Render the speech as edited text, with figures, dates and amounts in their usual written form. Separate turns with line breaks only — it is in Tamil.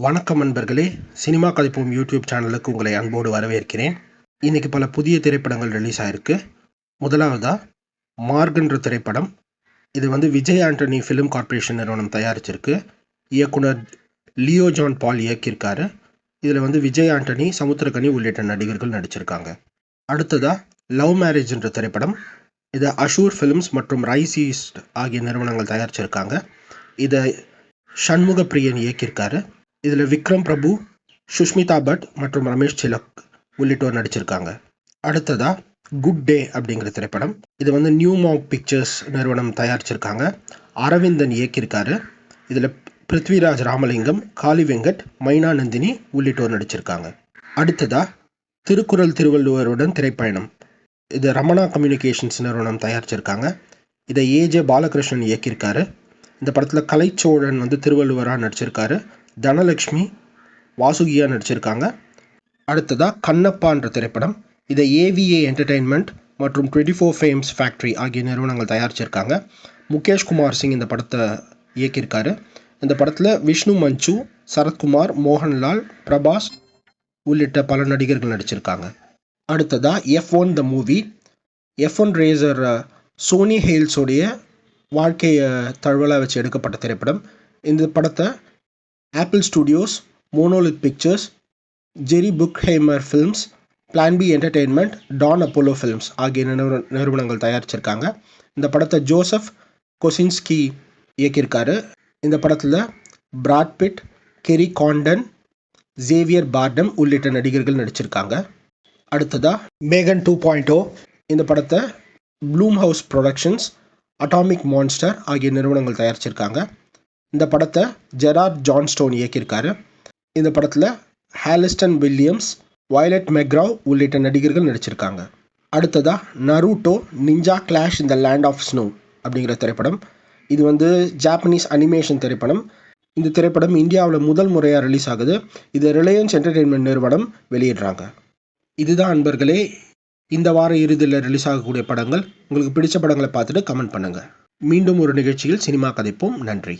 வணக்கம் நண்பர்களே, சினிமா கதைப்போம் யூடியூப் சேனலுக்கு உங்களை அன்போடு வரவேற்கிறேன். இன்னைக்கு பல புதிய திரைப்படங்கள் ரிலீஸ் ஆயிருக்கு. முதலாவதா மார்க்ன்ற திரைப்படம். இது விஜய் ஆண்டனி ஃபிலிம் கார்ப்பரேஷன் நிறுவனம் தயாரிச்சிருக்கு. இயக்குனர் லியோ ஜான் பால் இயக்கியிருக்காரு. இதில் விஜய் ஆண்டனி, சமுத்திரகனி உள்ளிட்ட நடிகர்கள் நடிச்சிருக்காங்க. அடுத்ததா லவ் மேரேஜ்ன்ற திரைப்படம். இதை அஷூர் ஃபிலிம்ஸ் மற்றும் ரைஸ் ஈஸ்ட் ஆகிய நிறுவனங்கள் தயாரிச்சிருக்காங்க. இதை ஷண்முக பிரியன் இயக்கியிருக்காரு. இதில் விக்ரம் பிரபு, சுஷ்மிதா பட் மற்றும் ரமேஷ் சிலக் உள்ளிட்டோர் நடிச்சிருக்காங்க. அடுத்ததா குட் டே அப்படிங்கிற திரைப்படம். இது நியூ மார்க் பிக்சர்ஸ் நிறுவனம் தயாரிச்சிருக்காங்க. அரவிந்தன் இயக்கியிருக்காரு. இதில் பிருத்விராஜ் ராமலிங்கம், காளி வெங்கட், மைனா நந்தினி உள்ளிட்டோர் நடிச்சிருக்காங்க. அடுத்ததா திருக்குறள் திருவள்ளுவருடன் திரைப்பயணம். இது ரமணா கம்யூனிகேஷன்ஸ் நிறுவனம் தயாரிச்சிருக்காங்க. இதை ஏஜே பாலகிருஷ்ணன் இயக்கியிருக்காரு. இந்த படத்தில் கலைச்சோழன் திருவள்ளுவராக நடிச்சிருக்காரு. தனலக்ஷ்மி வாசுகியாக நடிச்சிருக்காங்க. அடுத்ததா கண்ணப்பான்ற திரைப்படம். இதை ஏவிஏ என்டர்டெயின்மெண்ட் மற்றும் 24 ஃப்ரேம்ஸ் ஃபேக்ட்ரி ஆகிய நிறுவனங்கள் தயாரிச்சிருக்காங்க. முகேஷ் குமார் சிங் இந்த படத்தை இயக்கியிருக்காரு. இந்த படத்தில் விஷ்ணு மஞ்சு, சரத்குமார், மோகன்லால், பிரபாஸ் உள்ளிட்ட பல நடிகர்கள் நடிச்சிருக்காங்க. அடுத்ததா F1 the movie. F1 racer Sonny ஹேல்ஸோடைய வாழ்க்கையை தழுவலாக வச்சு எடுக்கப்பட்ட திரைப்படம். இந்த படத்தை Apple Studios, Monolith Pictures, Jerry Bruckheimer Films, Plan B Entertainment, Dawn Apollo Films ஆகிய நிறுவனங்கள் தயாரிச்சிருக்காங்க. இந்த படத்தை ஜோசப் கொசின்ஸ்கி இயக்கியிருக்காரு. இந்த படத்தில் பிராட் பிட், கெரி காண்டன், ஜேவியர் பார்டம் உள்ளிட்ட நடிகர்கள் நடிச்சிருக்காங்க. அடுத்ததாக மேகன் 2.0. இந்த படத்தை Bloom house productions, atomic monster ஆகிய நிறுவனங்கள் தயாரிச்சிருக்காங்க. இந்த படத்தை ஜெரார்ட் ஜான்ஸ்டோன் இயக்கியிருக்காரு. இந்த படத்தில் ஹாலிஸ்டன் வில்லியம்ஸ், வயலட் மெக்ராவ் உள்ளிட்ட நடிகர்கள் நடிச்சிருக்காங்க. அடுத்ததாக Naruto ninja clash in the land of snow அப்படிங்கிற திரைப்படம். இது ஜாப்பனீஸ் அனிமேஷன் திரைப்படம். இந்த திரைப்படம் இந்தியாவில் முதல் முறையாக ரிலீஸ் ஆகுது. இது ரிலையன்ஸ் என்டர்டெயின்மெண்ட் நிறுவனம் வெளியிடுறாங்க. இதுதான் நண்பர்களே இந்த வார இறுதியில் ரிலீஸ் ஆகக்கூடிய படங்கள். உங்களுக்கு பிடிச்ச படங்களை பார்த்துட்டு கமெண்ட் பண்ணுங்கள். மீண்டும் ஒரு நிகழ்ச்சியில் சினிமா கதைப்போம். நன்றி.